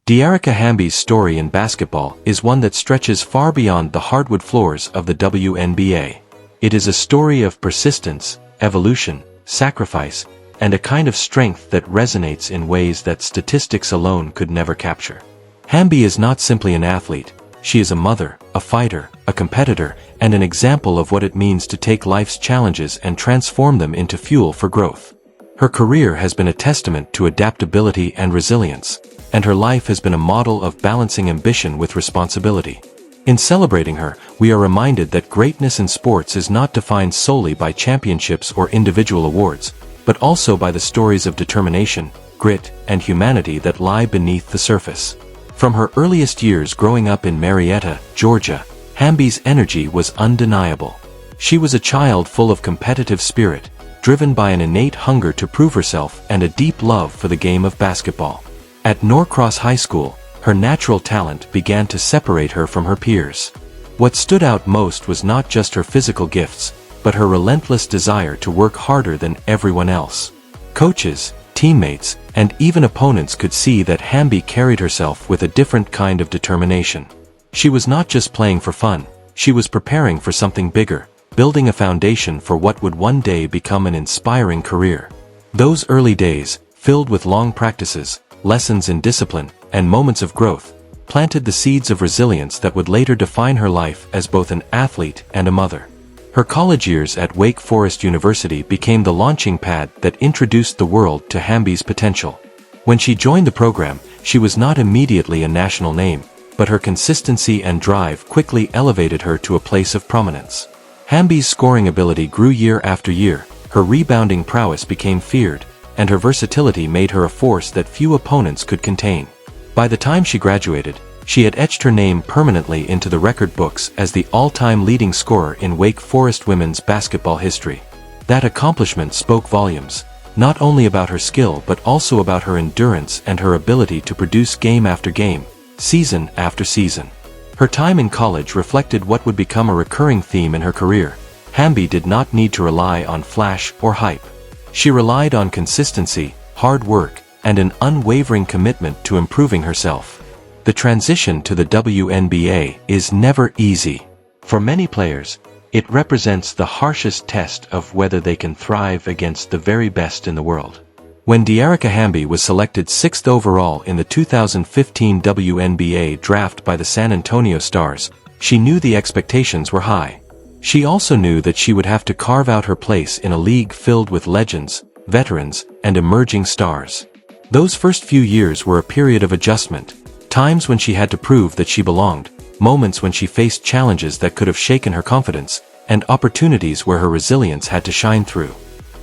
D'Erica Hamby's story in basketball is one that stretches far beyond the hardwood floors of the WNBA. It is a story of persistence, evolution, sacrifice, and a kind of strength that resonates in ways that statistics alone could never capture. Hamby is not simply an athlete, she is a mother, a fighter, a competitor, and an example of what it means to take life's challenges and transform them into fuel for growth. Her career has been a testament to adaptability and resilience, and her life has been a model of balancing ambition with responsibility. In celebrating her, we are reminded that greatness in sports is not defined solely by championships or individual awards, but also by the stories of determination, grit, and humanity that lie beneath the surface. From her earliest years growing up in Marietta, Georgia, Hamby's energy was undeniable. She was a child full of competitive spirit, driven by an innate hunger to prove herself and a deep love for the game of basketball. At Norcross High School, her natural talent began to separate her from her peers. What stood out most was not just her physical gifts, but her relentless desire to work harder than everyone else. Coaches, teammates, and even opponents could see that Hamby carried herself with a different kind of determination. She was not just playing for fun, she was preparing for something bigger, building a foundation for what would one day become an inspiring career. Those early days, filled with long practices, lessons in discipline, and moments of growth, planted the seeds of resilience that would later define her life as both an athlete and a mother. Her college years at Wake Forest University became the launching pad that introduced the world to Hamby's potential. When she joined the program, she was not immediately a national name, but her consistency and drive quickly elevated her to a place of prominence. Hamby's scoring ability grew year after year, her rebounding prowess became feared, and her versatility made her a force that few opponents could contain. By the time she graduated, she had etched her name permanently into the record books as the all-time leading scorer in Wake Forest women's basketball history. That accomplishment spoke volumes, not only about her skill but also about her endurance and her ability to produce game after game, season after season. Her time in college reflected what would become a recurring theme in her career. Hamby did not need to rely on flash or hype. She relied on consistency, hard work, and an unwavering commitment to improving herself. The transition to the WNBA is never easy. For many players, it represents the harshest test of whether they can thrive against the very best in the world. When D'Erica Hamby was selected 6th overall in the 2015 WNBA draft by the San Antonio Stars, she knew the expectations were high. She also knew that she would have to carve out her place in a league filled with legends, veterans, and emerging stars. Those first few years were a period of adjustment, times when she had to prove that she belonged, moments when she faced challenges that could have shaken her confidence, and opportunities where her resilience had to shine through.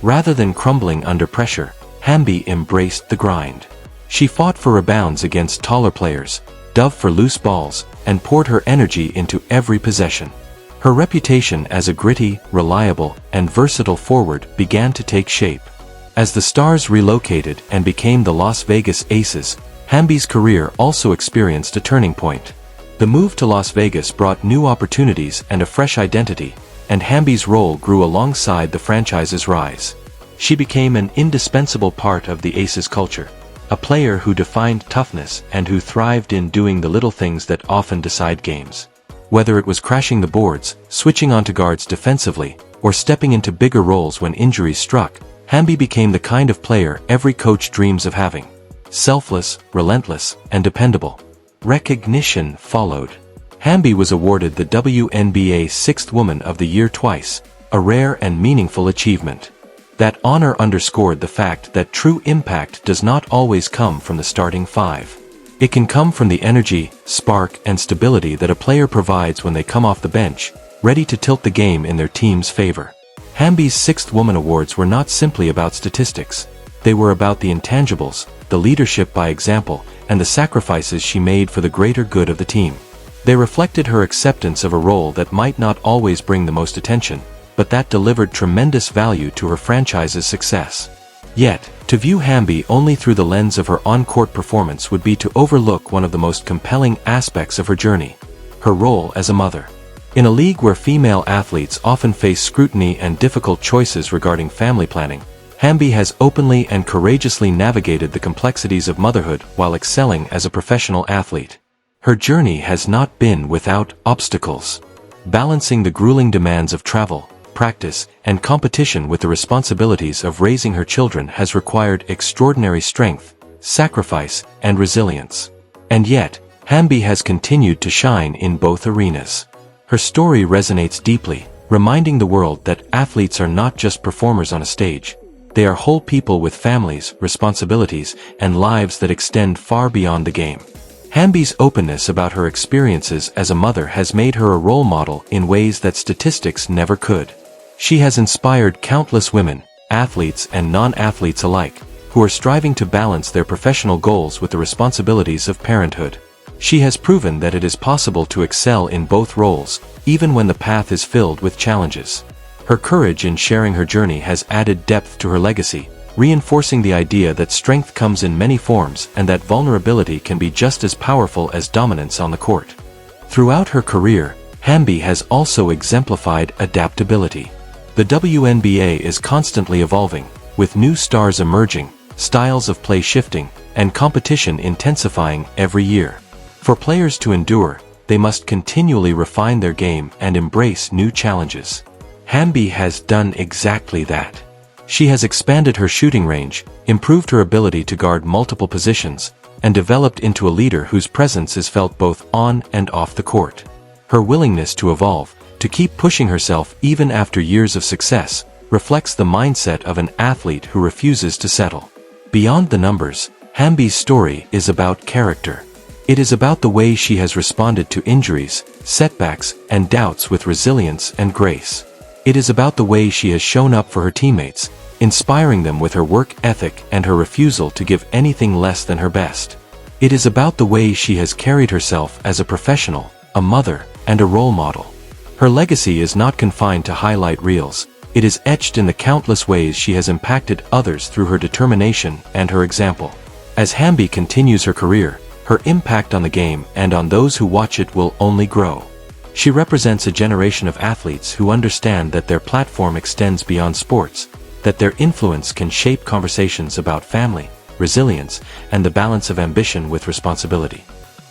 Rather than crumbling under pressure, Hamby embraced the grind. She fought for rebounds against taller players, dove for loose balls, and poured her energy into every possession. Her reputation as a gritty, reliable, and versatile forward began to take shape. As the Stars relocated and became the Las Vegas Aces, Hamby's career also experienced a turning point. The move to Las Vegas brought new opportunities and a fresh identity, and Hamby's role grew alongside the franchise's rise. She became an indispensable part of the Aces culture, a player who defined toughness and who thrived in doing the little things that often decide games. Whether it was crashing the boards, switching onto guards defensively, or stepping into bigger roles when injuries struck, Hamby became the kind of player every coach dreams of having. Selfless, relentless, and dependable. Recognition followed. Hamby was awarded the WNBA 6th Woman of the Year twice, a rare and meaningful achievement. That honor underscored the fact that true impact does not always come from the starting five. It can come from the energy, spark, and stability that a player provides when they come off the bench, ready to tilt the game in their team's favor. Hamby's 6th Woman Awards were not simply about statistics. They were about the intangibles, the leadership by example, and the sacrifices she made for the greater good of the team. They reflected her acceptance of a role that might not always bring the most attention, but that delivered tremendous value to her franchise's success. Yet, to view Hamby only through the lens of her on-court performance would be to overlook one of the most compelling aspects of her journey: her role as a mother. In a league where female athletes often face scrutiny and difficult choices regarding family planning, Hamby has openly and courageously navigated the complexities of motherhood while excelling as a professional athlete. Her journey has not been without obstacles. Balancing the grueling demands of travel, practice, and competition with the responsibilities of raising her children has required extraordinary strength, sacrifice, and resilience. And yet, Hamby has continued to shine in both arenas. Her story resonates deeply, reminding the world that athletes are not just performers on a stage. They are whole people with families, responsibilities, and lives that extend far beyond the game. Hamby's openness about her experiences as a mother has made her a role model in ways that statistics never could. She has inspired countless women, athletes and non-athletes alike, who are striving to balance their professional goals with the responsibilities of parenthood. She has proven that it is possible to excel in both roles, even when the path is filled with challenges. Her courage in sharing her journey has added depth to her legacy, reinforcing the idea that strength comes in many forms and that vulnerability can be just as powerful as dominance on the court. Throughout her career, Hamby has also exemplified adaptability. The WNBA is constantly evolving, with new stars emerging, styles of play shifting, and competition intensifying every year. For players to endure, they must continually refine their game and embrace new challenges. Hamby has done exactly that. She has expanded her shooting range, improved her ability to guard multiple positions, and developed into a leader whose presence is felt both on and off the court. Her willingness to evolve, to keep pushing herself even after years of success, reflects the mindset of an athlete who refuses to settle. Beyond the numbers, Hamby's story is about character. It is about the way she has responded to injuries, setbacks, and doubts with resilience and grace. It is about the way she has shown up for her teammates, inspiring them with her work ethic and her refusal to give anything less than her best. It is about the way she has carried herself as a professional, a mother, and a role model. Her legacy is not confined to highlight reels. It is etched in the countless ways she has impacted others through her determination and her example. As Hamby continues her career, her impact on the game and on those who watch it will only grow. She represents a generation of athletes who understand that their platform extends beyond sports, that their influence can shape conversations about family, resilience, and the balance of ambition with responsibility.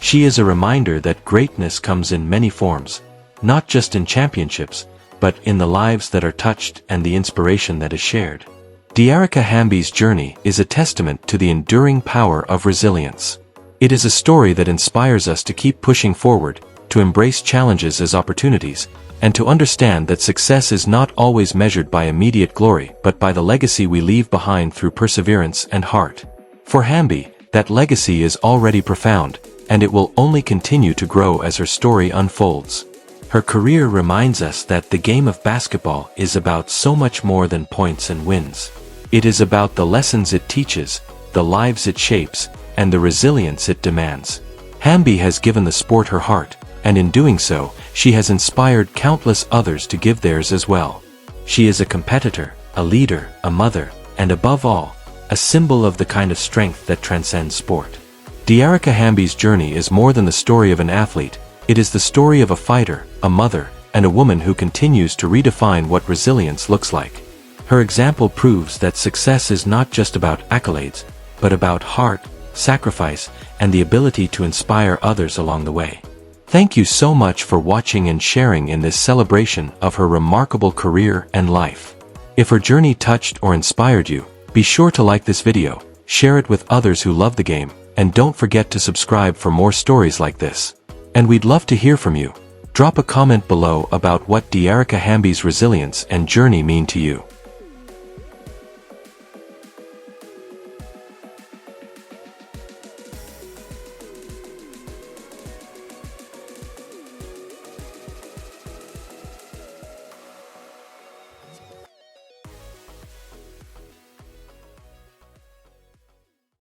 She is a reminder that greatness comes in many forms, not just in championships, but in the lives that are touched and the inspiration that is shared. D'Erica Hamby's journey is a testament to the enduring power of resilience. It is a story that inspires us to keep pushing forward, to embrace challenges as opportunities, and to understand that success is not always measured by immediate glory but by the legacy we leave behind through perseverance and heart. For Hamby, that legacy is already profound, and it will only continue to grow as her story unfolds. Her career reminds us that the game of basketball is about so much more than points and wins. It is about the lessons it teaches, the lives it shapes, and the resilience it demands. Hamby has given the sport her heart, and in doing so, she has inspired countless others to give theirs as well. She is a competitor, a leader, a mother, and above all, a symbol of the kind of strength that transcends sport. D'Erica Hamby's journey is more than the story of an athlete. It is the story of a fighter, a mother, and a woman who continues to redefine what resilience looks like. Her example proves that success is not just about accolades, but about heart, sacrifice, and the ability to inspire others along the way. Thank you so much for watching and sharing in this celebration of her remarkable career and life. If her journey touched or inspired you, be sure to like this video, share it with others who love the game, and don't forget to subscribe for more stories like this. And we'd love to hear from you. Drop a comment below about what D'Erica Hamby's resilience and journey mean to you.